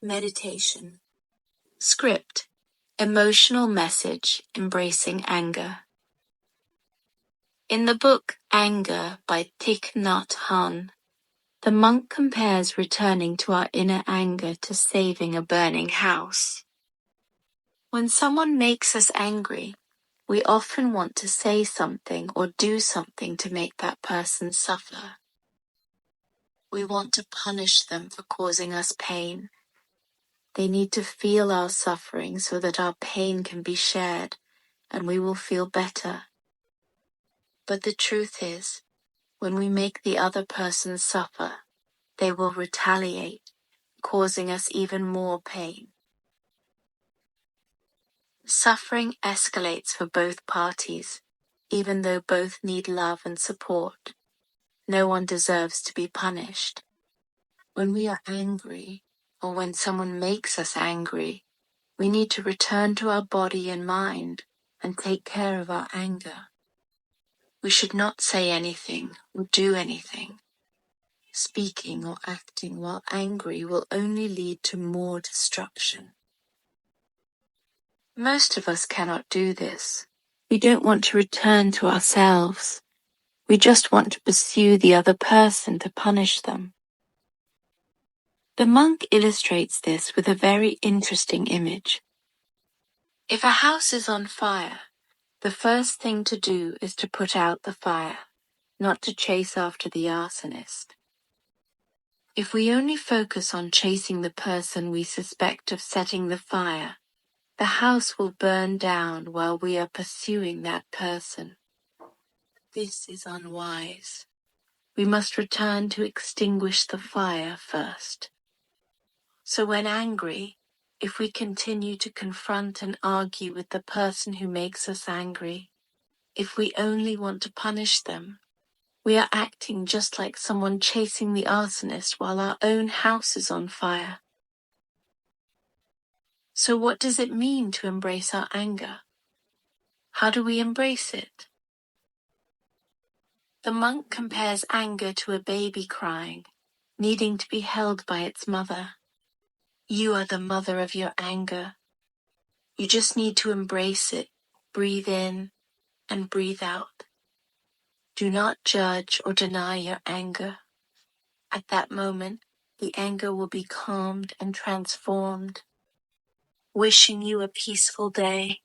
Meditation. Script. Emotional message embracing anger. In the book Anger by Thich Nhat Hanh, the monk compares returning to our inner anger to saving a burning house. When someone makes us angry, we often want to say something or do something to make that person suffer. We want to punish them for causing us pain. They need to feel our suffering so that our pain can be shared and we will feel better. But the truth is, when we make the other person suffer, they will retaliate, causing us even more pain. Suffering escalates for both parties, even though both need love and support. No one deserves to be punished. When we are angry, or when someone makes us angry, we need to return to our body and mind and take care of our anger. We should not say anything or do anything. Speaking or acting while angry will only lead to more destruction. Most of us cannot do this. We don't want to return to ourselves. We just want to pursue the other person to punish them. The monk illustrates this with a very interesting image. If a house is on fire, the first thing to do is to put out the fire, not to chase after the arsonist. If we only focus on chasing the person we suspect of setting the fire, the house will burn down while we are pursuing that person. This is unwise. We must return to extinguish the fire first. So when angry, if we continue to confront and argue with the person who makes us angry, if we only want to punish them, we are acting just like someone chasing the arsonist while our own house is on fire. So what does it mean to embrace our anger? How do we embrace it? The monk compares anger to a baby crying, needing to be held by its mother. You are the mother of your anger. You just need to embrace it, breathe in and breathe out. Do not judge or deny your anger. At that moment, the anger will be calmed and transformed. Wishing you a peaceful day.